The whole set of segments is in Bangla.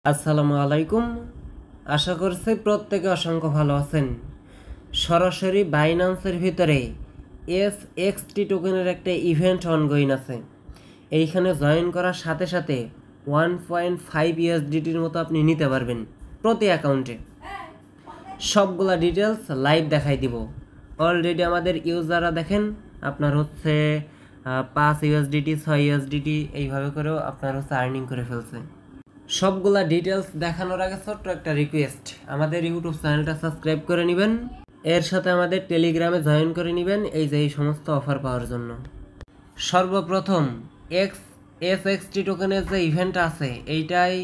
আসসালামু আলাইকুম। আশা করছি প্রত্যেকে অসংখ্য ভালো আছেন। সরাসরি বাইন্যান্সের ভিতরে SXT টোকেনের একটা ইভেন্ট অনগোয়িং আছে। এইখানে জয়েন করার সাথে সাথে 1.5 USDTর মতো আপনি নিতে পারবেন প্রতি অ্যাকাউন্টে। সবগুলা ডিটেলস লাইভ দেখাই দিব। অলরেডি আমাদের ইউজাররা দেখেন আপনার হচ্ছে 5 USDT 6 USDT এইভাবে করেও আপনার হচ্ছে আর্নিং করে ফেলছে। সবগুলা ডিটেলস দেখানোর আগে ছোট্ট একটা রিকোয়েস্ট, আমাদের ইউটিউব চ্যানেলটা সাবস্ক্রাইব করে নেবেন, এর সাথে আমাদের টেলিগ্রামে জয়েন করে নেবেন এই সমস্ত অফার পাওয়ার জন্য। সর্বপ্রথম SXT টোকেনের যে ইভেন্ট আছে এইটাই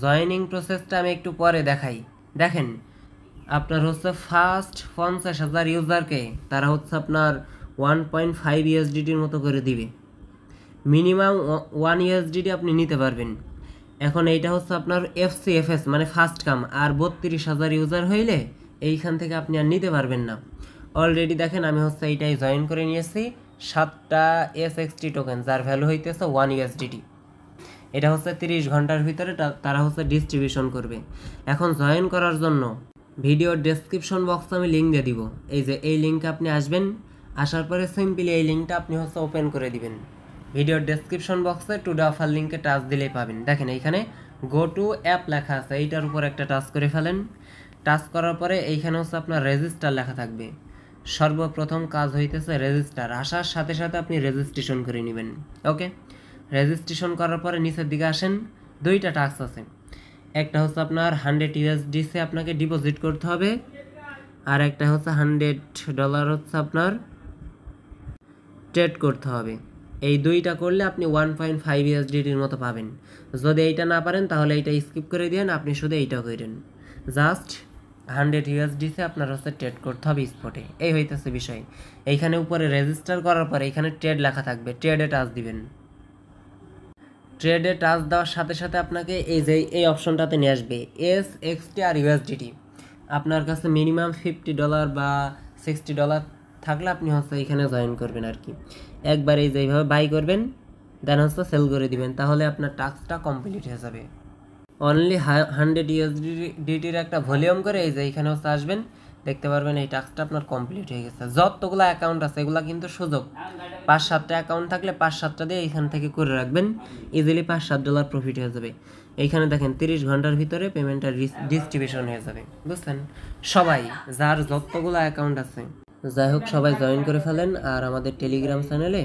জয়েনিং প্রসেসটা আমি একটু পরে দেখাই। দেখেন আপনার হচ্ছে ফার্স্ট 50,000 ইউজারকে তারা হচ্ছে আপনার 1.5 USDTর মতো করে দিবে। মিনিমাম 1 USDT আপনি নিতে পারবেন। এখন এইটা হচ্ছে আপনার FCFS মানে ফার্স্ট কাম, আর 32,000 ইউজার হইলে এইখান থেকে আপনি আর নিতে পারবেন না। অলরেডি দেখেন আমি হচ্ছে এইটাই জয়েন করে নিয়েছি 7টা SXT টোকেন যার ভ্যালু হইতেছে 1 USDT। এটা হচ্ছে 30 ঘন্টার ভিতরে তারা হচ্ছে ডিস্ট্রিবিউশন করবে। এখন জয়েন করার জন্য ভিডিওর ডেসক্রিপশন বক্সে আমি লিঙ্ক দিয়ে দিব। এই লিঙ্কে আপনি আসবেন, আসার পরে সিম্পলি এই লিঙ্কটা আপনি হচ্ছে ওপেন করে দিবেন। ভিডিওর ডেসক্রিপশন বক্সে টুডে অফার লিঙ্কে টাচ দিলেই পাবেন। দেখেন এইখানে গো টু অ্যাপ লেখা আছে, এইটার উপর একটা টাচ করে ফেলেন। টাচ করার পরে এইখানে হচ্ছে আপনার রেজিস্টার লেখা থাকবে। সর্বপ্রথম কাজ হইতেছে রেজিস্টার, আসার সাথে সাথে আপনি রেজিস্ট্রেশন করে নেবেন। ওকে, রেজিস্ট্রেশন করার পরে নিচের দিকে আসেন, দুইটা টাস্ক আছে। একটা হচ্ছে আপনার 100 USDC আপনাকে ডিপোজিট করতে হবে, আর একটা হচ্ছে $100 হচ্ছে আপনার ট্রেড করতে হবে। এই দুইটা করলে আপনি 1.5 USDTর মতো পাবেন। যদি এইটা না পারেন তাহলে এইটা স্কিপ করে দিন, আপনি শুধু এইটা করেন। জাস্ট 100 USDC আপনার হচ্ছে ট্রেড করতে হবে স্পটে, এই হইতেছে বিষয়। এইখানে উপরে রেজিস্টার করার পরে এইখানে ট্রেড লেখা থাকবে, ট্রেডে টাচ দিবেন। ট্রেডে টাচ দেওয়ার সাথে সাথে আপনাকে এই অপশনটাতে নিয়ে আসবে SXT আর USDT। আপনার কাছে মিনিমাম $50 বা $60 থাকলে আপনি হচ্ছে এইখানে জয়েন করবেন আর কি। একবার এইভাবে বাই করবেন, দেন হচ্ছে সেল করে দিবেন, তাহলে আপনার টাস্কটা কমপ্লিট হয়ে যাবে। অনলি 100 USDTর একটা ভলিউম করে এইখানে হচ্ছে আসবেন, দেখতে পারবেন এই টাস্কটা আপনার কমপ্লিট হয়ে গেছে। যতগুলো অ্যাকাউন্ট আছে এগুলো কিন্তু সুযোগ, 5-7টা অ্যাকাউন্ট থাকলে 5-7টা দিয়ে এইখান থেকে করে রাখবেন, ইজিলি $5-7 প্রফিট হয়ে যাবে। এইখানে দেখেন 30 ঘন্টার ভিতরে পেমেন্টটা ডিস্ট্রিবিউশন হয়ে যাবে, বুঝছেন? সবাই যার যতগুলো অ্যাকাউন্ট আছে যাই হোক সবাই জয়েন করে ফেলেন, আর আমাদের টেলিগ্রাম চ্যানেলে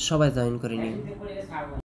সবাই জয়েন করে নিন।